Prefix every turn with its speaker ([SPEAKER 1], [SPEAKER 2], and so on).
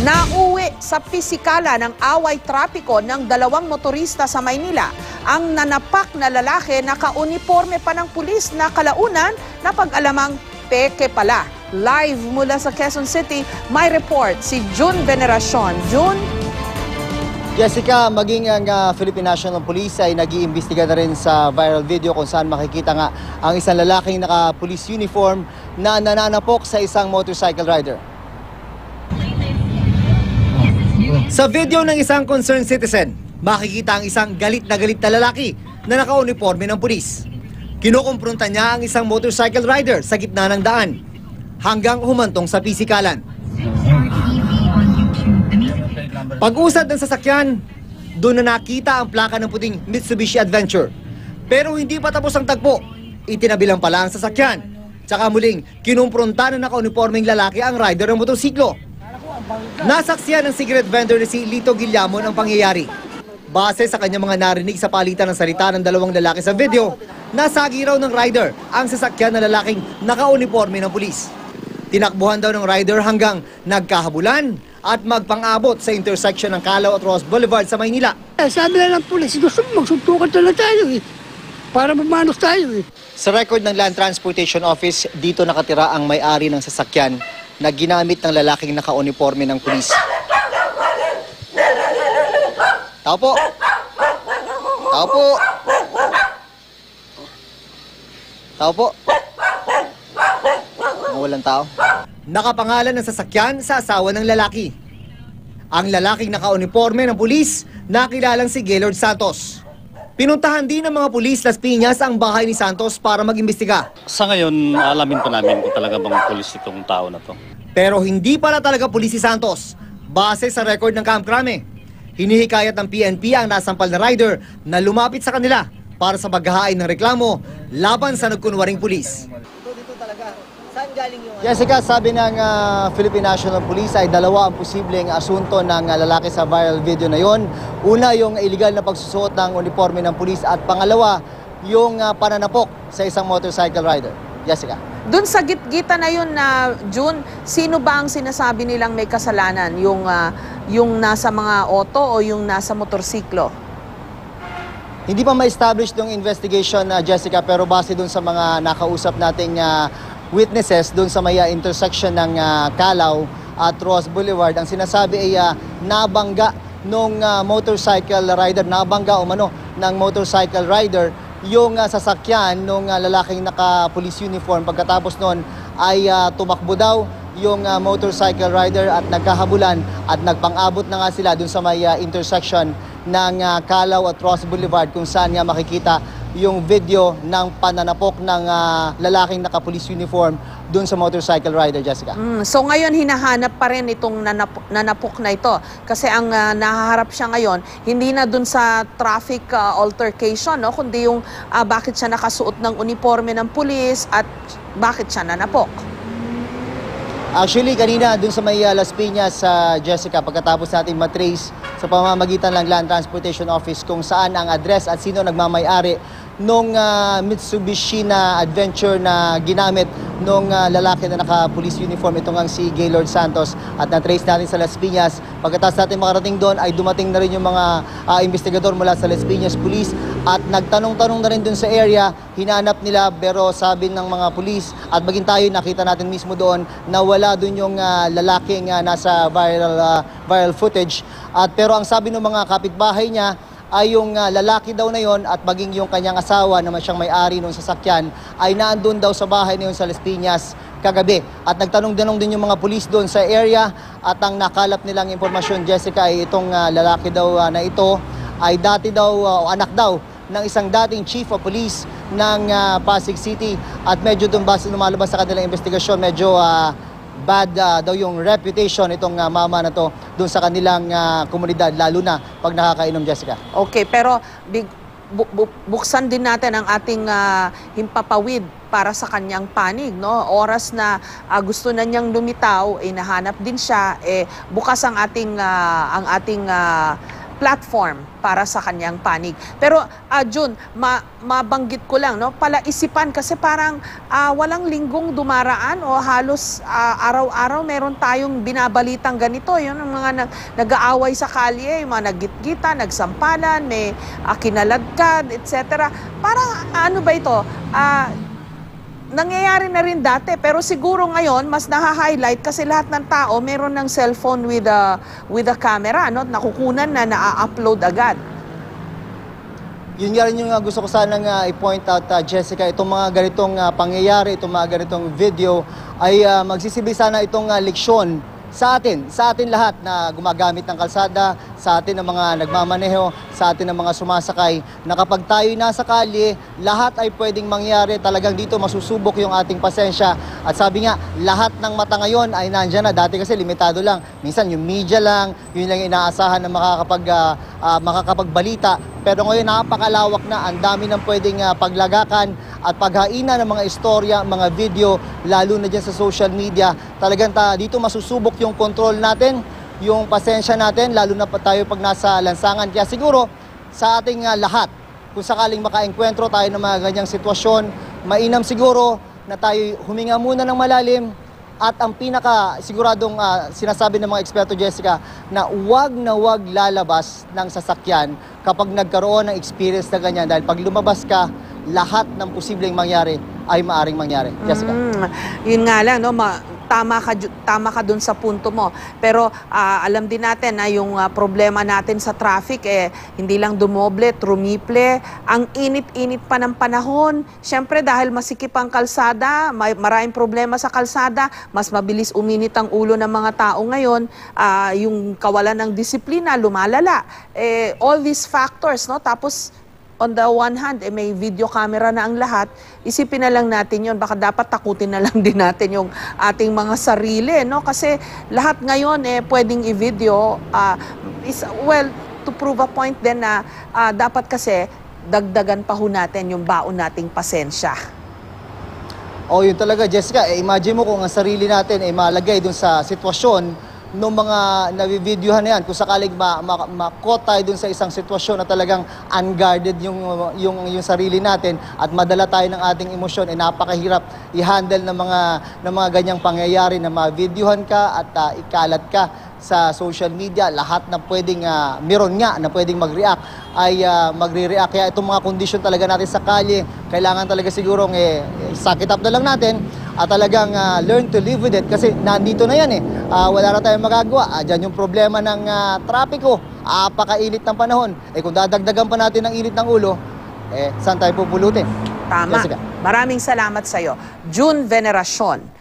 [SPEAKER 1] Nauwi sa pisikala ng away trapiko ng dalawang motorista sa Maynila ang nanapak na lalaki na kauniporme pa ng pulis na kalaunan na pag-alamang peke pala. Live mula sa Quezon City, may report si June Veneracion. June?
[SPEAKER 2] Jessica, maging ang Philippine National Police ay nag-iimbestiga na rin sa viral video kung saan makikita nga ang isang lalaking naka-police uniform na nananapok sa isang motorcycle rider. Sa video ng isang concerned citizen, makikita ang isang galit na lalaki na naka-uniforme ng pulis. Kinukumpronta niya ang isang motorcycle rider sa gitna ng daan hanggang humantong sa pisikalan. Pag-usad ng sasakyan, doon na nakita ang plaka ng puting Mitsubishi Adventure. Pero hindi pa tapos ang tagpo, itinabi lang pala ang sasakyan. Tsaka muling, kinumpronta na naka-uniformeng lalaki ang rider ng motorsiklo. Nasaksiyan ng cigarette vendor na si Lito Guillamon ang pangyayari. Base sa kanyang mga narinig sa palitan ng salita ng dalawang lalaki sa video, nasagi raw ng rider ang sasakyan na lalaking naka-uniforme ng pulis. Tinakbuhan daw ng rider hanggang nagkahabulan at magpang-abot sa intersection ng Calao at Ross Boulevard sa Maynila.
[SPEAKER 3] Sabi na ng pulis, gusto magsuntukan talaga tayo para mamanos tayo
[SPEAKER 2] Sa record ng Land Transportation Office, dito nakatira ang may-ari ng sasakyan na ginamit ng lalaking naka-uniforme ng pulis. Tao po! Tao po! Tao po! Walang tao. Nakapangalan ng sasakyan sa asawa ng lalaki. Ang lalaking naka-uniforme ng pulis na kilalang si Gaylord Santos. Pinuntahan din ng mga pulis Las Piñas ang bahay ni Santos para mag-imbestiga.
[SPEAKER 4] Sa ngayon, alamin pa namin kung talaga bang pulis itong tao na to.
[SPEAKER 2] Pero hindi pala talaga pulis si Santos. Base sa record ng Camp Crame, hinihikayat ng PNP ang nasampal na rider na lumapit sa kanila para sa paghahain ng reklamo laban sa nagkunwaring pulis. Jessica, sabi ng Philippine National Police ay dalawa ang posibleng asunto ng lalaki sa viral video na yon. Una, yung illegal na pagsusuot ng uniforme ng pulis at pangalawa, yung pananapok sa isang motorcycle rider. Jessica.
[SPEAKER 1] Doon sa gitgita na yun na June, sino ba ang sinasabi nilang may kasalanan? Yung nasa mga auto o yung nasa motorsiklo?
[SPEAKER 2] Hindi pa ma-establish yung investigation, Jessica, pero base doon sa mga nakausap nating witnesses doon sa may intersection ng Calao at Ross Boulevard, ang sinasabi ay nabangga nung motorcycle rider, nabangga umano ng motorcycle rider yung sasakyan nung lalaking naka-police uniform. Pagkatapos noon ay tumakbo daw yung motorcycle rider at nagkahabulan at nagpang-abot na nga sila dun sa may intersection ng Calao at Ross Boulevard kung saan nga makikita yung video ng pananapok ng lalaking naka-police uniform dun sa motorcycle rider, Jessica.
[SPEAKER 1] So ngayon hinahanap pa rin itong nanapok na ito kasi ang nahaharap siya ngayon hindi na dun sa traffic altercation, no? Kundi yung bakit siya nakasuot ng uniforme ng pulis at bakit siya nanapok.
[SPEAKER 2] Actually, kanina dun sa may Las Piñas, Jessica, pagkatapos natin matrace sa pamamagitan ng Land Transportation Office kung saan ang address at sino nagmamay-ari nung Mitsubishi na Adventure na ginamit nung lalaki na naka-police uniform, ito ngang si Gaylord Santos, at na-trace natin sa Las Piñas. Pagkatapos natin makarating doon ay dumating na rin yung mga investigador mula sa Las Piñas Police at nagtanong-tanong na rin doon sa area, hinanap nila pero sabi ng mga police at maging tayo nakita natin mismo doon na wala doon yung lalaking nasa viral footage. Pero ang sabi ng mga kapitbahay niya ay yung lalaki daw na yon at maging yung kanyang asawa na siyang may-ari ng sasakyan ay naandun daw sa bahay na yun sa Las Piñas kagabi. At nagtanong-tanong din yung mga pulis doon sa area at ang nakalap nilang impormasyon, Jessica, ay itong lalaki daw na ito ay dati daw o anak daw ng isang dating chief of police ng Pasig City at medyo doon base lumalabas sa kanilang investigasyon, medyo bad daw yung reputation itong mama na to doon sa kanilang komunidad, lalo na pag nakakainom, Jessica.
[SPEAKER 1] Okay, pero buksan din natin ang ating himpapawid para sa kanyang panig, no? Oras na gusto na niyang lumitaw, nahanap din siya, bukas ang ating platform para sa kanyang panig. Pero Jun, mabanggit ko lang, no, palaisipan kasi parang walang linggong dumaraan o halos araw-araw meron tayong binabalitang ganito. Yun ang mga nag-aaway sa kalye, yung mga naggitgita, nagsampalan, may kinaladkad, etc. Parang ano ba ito? Nangyayari na rin dati, pero siguro ngayon mas naha-highlight kasi lahat ng tao meron ng cellphone with a camera, no? Nakukunan na, na-upload agad.
[SPEAKER 2] Yun nga rin yung gusto ko sanang i-point out, Jessica, itong mga ganitong pangyayari, itong mga ganitong video ay magsisilbi sana itong leksyon sa atin lahat na gumagamit ng kalsada, sa atin ng mga nagmamaneho, sa atin ng mga sumasakay, na kapag tayo'y nasa kalye, lahat ay pwedeng mangyari. Talagang dito masusubok yung ating pasensya. At sabi nga, lahat ng mata ngayon ay nandyan na. Dati kasi limitado lang. Minsan yung media lang, yun lang inaasahan na makakapagbalita. Pero ngayon napakalawak na, ang dami ng pwedeng paglagakan at paghainan ng mga istorya, mga video, lalo na dyan sa social media. Talagang dito masusubok yung control natin, yung pasensya natin, lalo na tayo pag nasa lansangan. Kaya siguro sa ating lahat, kung sakaling makaengkwentro tayo ng mga ganyang sitwasyon, mainam siguro na tayo huminga muna ng malalim. At ang pinaka siguradong sinasabi ng mga eksperto, Jessica, na wag lalabas ng sasakyan kapag nagkaroon ng experience na ganyan. Dahil pag lumabas ka, lahat ng posibleng mangyari ay maaring mangyari. Jessica?
[SPEAKER 1] Yun nga lang, no? Tama ka dun sa punto mo. Pero alam din natin na yung problema natin sa traffic, hindi lang dumoble, trumiple. Ang init-init pa ng panahon. Siyempre dahil masikip ang kalsada, maraming problema sa kalsada, mas mabilis uminit ang ulo ng mga tao ngayon, yung kawalan ng disiplina, lumalala. All these factors, no? Tapos on the one hand, may video camera na ang lahat, isipin na lang natin yun. Baka dapat takutin na lang din natin yung ating mga sarili, no? Kasi lahat ngayon, pwedeng i-video. To prove a point din na dapat kasi dagdagan pa ho natin yung baon nating pasensya.
[SPEAKER 2] Yun talaga, Jessica. Imagine mo kung ang sarili natin ay malagay dun sa sitwasyon ng mga nabivideohan na yan, kung sakaling makot tayo dun sa isang sitwasyon na talagang unguarded yung sarili natin at madala tayo ng ating emosyon, napakahirap i-handle ng mga ganyang pangyayari na mavideohan ka at ikalat ka sa social media. Lahat na pwedeng meron nga na pwedeng mag-react ay magre-react. Kaya itong mga kondisyon talaga natin sa kalye, kailangan talaga siguro suck it up na lang natin at talagang learn to live with it kasi nandito na yan wala na tayong magagawa. Diyan yung problema ng trapiko, apakainit ng panahon. Kung dadagdagan pa natin ng init ng ulo, saan tayo pupulutin?
[SPEAKER 1] Tama.
[SPEAKER 2] Jessica.
[SPEAKER 1] Maraming salamat sa'yo. June Veneracion,